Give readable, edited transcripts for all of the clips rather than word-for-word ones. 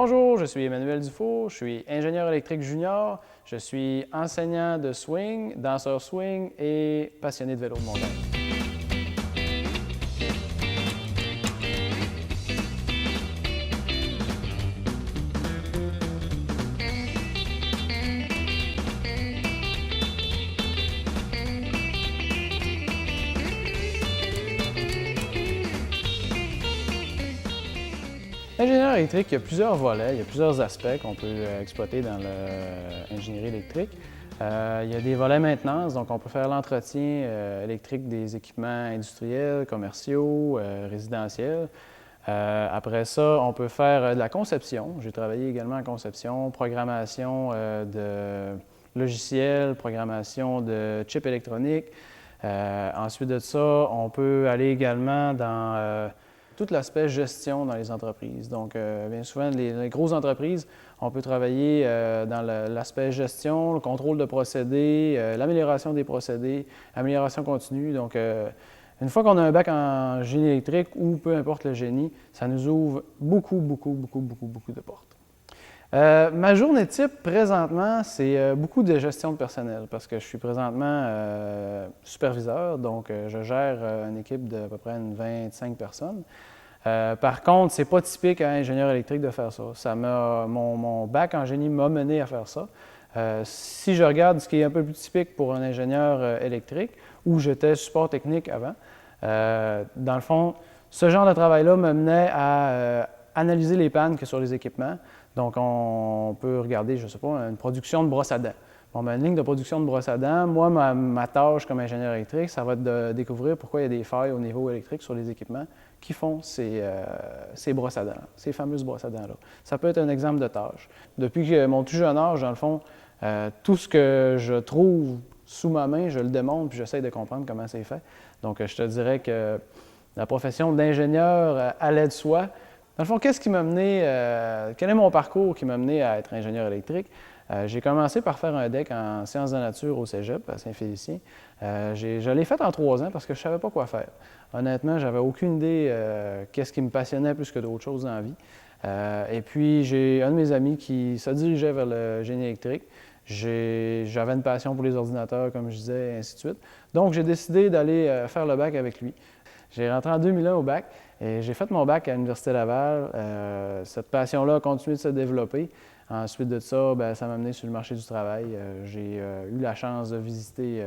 Bonjour, je suis Emmanuel Dufault, je suis ingénieur électrique junior, je suis enseignant de swing, danseur swing et passionné de vélo de montagne. L'ingénieur électrique, il y a plusieurs volets, il y a plusieurs aspects qu'on peut exploiter dans l'ingénierie électrique. Il y a des volets maintenance, donc on peut faire l'entretien électrique des équipements industriels, commerciaux, résidentiels. Après ça, on peut faire de la conception. J'ai travaillé également en conception, programmation de logiciels, programmation de chips électroniques. Ensuite de ça, on peut aller également dans tout l'aspect gestion dans les entreprises. Donc, bien souvent, les grosses entreprises, on peut travailler dans l'aspect gestion, le contrôle de procédés, l'amélioration des procédés, amélioration continue. Donc, une fois qu'on a un bac en génie électrique ou peu importe le génie, ça nous ouvre beaucoup de portes. Ma journée type, présentement, c'est beaucoup de gestion de personnel parce que je suis présentement superviseur, donc je gère une équipe d'à peu près 25 personnes. Par contre, c'est pas typique à un ingénieur électrique de faire ça. Mon bac en génie m'a mené à faire ça. Si je regarde ce qui est un peu plus typique pour un ingénieur électrique, où j'étais support technique avant, dans le fond, ce genre de travail-là me menait à analyser les pannes qu'il y a sur les équipements. Donc, on peut regarder, je ne sais pas, une production de brosse à dents. Bon, ben, une ligne de production de brosse à dents, moi, ma tâche comme ingénieur électrique, ça va être de découvrir pourquoi il y a des failles au niveau électrique sur les équipements qui font ces brosses à dents, ces fameuses brosses à dents-là. Ça peut être un exemple de tâche. Depuis mon tout jeune âge, dans le fond, tout ce que je trouve sous ma main, je le démontre puis j'essaie de comprendre comment c'est fait. Donc, je te dirais que la profession d'ingénieur allait de soi. Dans le fond, qu'est-ce qui m'a mené, quel est mon parcours qui m'a mené à être ingénieur électrique? J'ai commencé par faire un DEC en sciences de la nature au Cégep, à Saint-Félicien. Je l'ai fait en 3 ans parce que je ne savais pas quoi faire. Honnêtement, je n'avais aucune idée qu'est-ce qui me passionnait plus que d'autres choses dans la vie. Et puis, j'ai un de mes amis qui se dirigeait vers le génie électrique. J'avais une passion pour les ordinateurs, comme je disais, et ainsi de suite. Donc, j'ai décidé d'aller faire le bac avec lui. J'ai rentré en 2001 au bac et j'ai fait mon bac à l'Université Laval. Cette passion-là a continué de se développer. Ensuite de ça, bien, ça m'a amené sur le marché du travail. J'ai eu la chance de visiter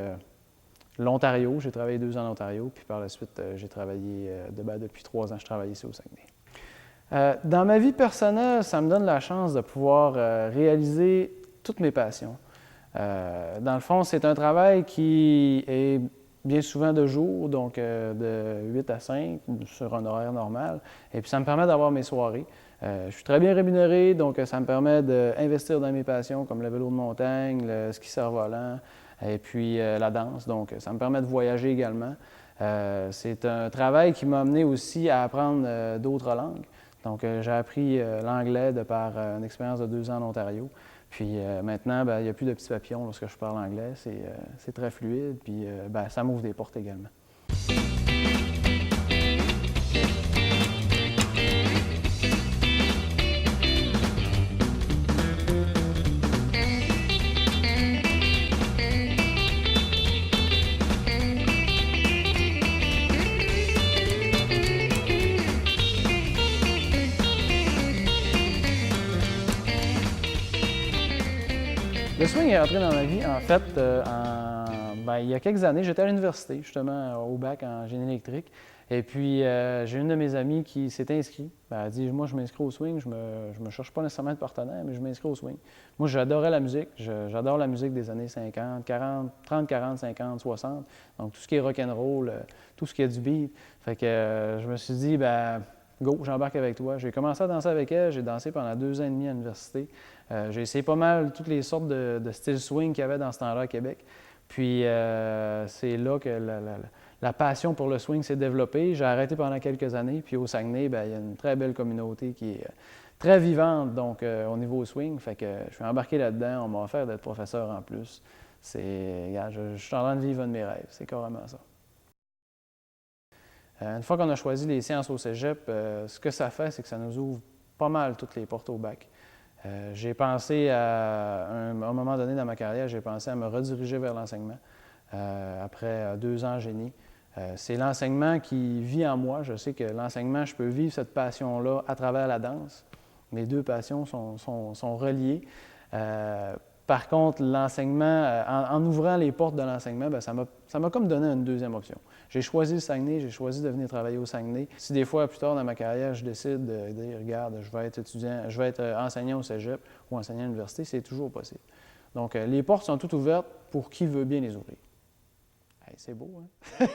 l'Ontario. J'ai travaillé 2 ans en Ontario, puis par la suite, j'ai travaillé, depuis 3 ans, je travaille ici au Saguenay. Dans ma vie personnelle, ça me donne la chance de pouvoir réaliser toutes mes passions. Dans le fond, c'est un travail qui est bien souvent de jour, donc de 8 à 5 sur un horaire normal. Et puis ça me permet d'avoir mes soirées. Je suis très bien rémunéré, donc ça me permet d'investir dans mes passions comme le vélo de montagne, le ski cerf-volant et puis la danse. Donc ça me permet de voyager également. C'est un travail qui m'a amené aussi à apprendre d'autres langues. Donc j'ai appris l'anglais de par une expérience de 2 ans en Ontario. Puis maintenant, bien, il n'y a plus de petits papillons lorsque je parle anglais. C'est très fluide, puis bien, ça m'ouvre des portes également. Le swing est entré dans ma vie, en fait, il y a quelques années. J'étais à l'université, justement, au bac en génie électrique. Et puis, j'ai une de mes amies qui s'est inscrite. Elle a dit, moi, je m'inscris au swing. Je me cherche pas nécessairement de partenaire, mais je m'inscris au swing. Moi, j'adorais la musique. J'adore la musique des années 50, 40, 30, 40, 50, 60. Donc, tout ce qui est rock'n'roll, tout ce qui est du beat. Fait que je me suis dit, ben go, j'embarque avec toi. J'ai commencé à danser avec elle. J'ai dansé pendant 2 ans et demi à l'université. J'ai essayé pas mal toutes les sortes de styles swing qu'il y avait dans ce temps-là à Québec. Puis c'est là que la passion pour le swing s'est développée. J'ai arrêté pendant quelques années. Puis au Saguenay, bien, il y a une très belle communauté qui est très vivante donc, au niveau swing. Fait que je suis embarqué là-dedans. On m'a offert d'être professeur en plus. Je suis en train de vivre un de mes rêves. C'est carrément ça. Une fois qu'on a choisi les sciences au cégep, ce que ça fait, c'est que ça nous ouvre pas mal toutes les portes au bac. J'ai pensé à un moment donné dans ma carrière, j'ai pensé à me rediriger vers l'enseignement après 2 ans en génie. C'est l'enseignement qui vit en moi. Je sais que l'enseignement, je peux vivre cette passion-là à travers la danse. Les 2 passions sont reliées. Par contre, l'enseignement, en ouvrant les portes de l'enseignement, bien, ça m'a comme donné une deuxième option. J'ai choisi le Saguenay, j'ai choisi de venir travailler au Saguenay. Si des fois, plus tard dans ma carrière, je décide de dire, regarde, je vais être étudiant, je vais être enseignant au cégep ou enseignant à l'université, c'est toujours possible. Donc, les portes sont toutes ouvertes pour qui veut bien les ouvrir. Hey, c'est beau, hein?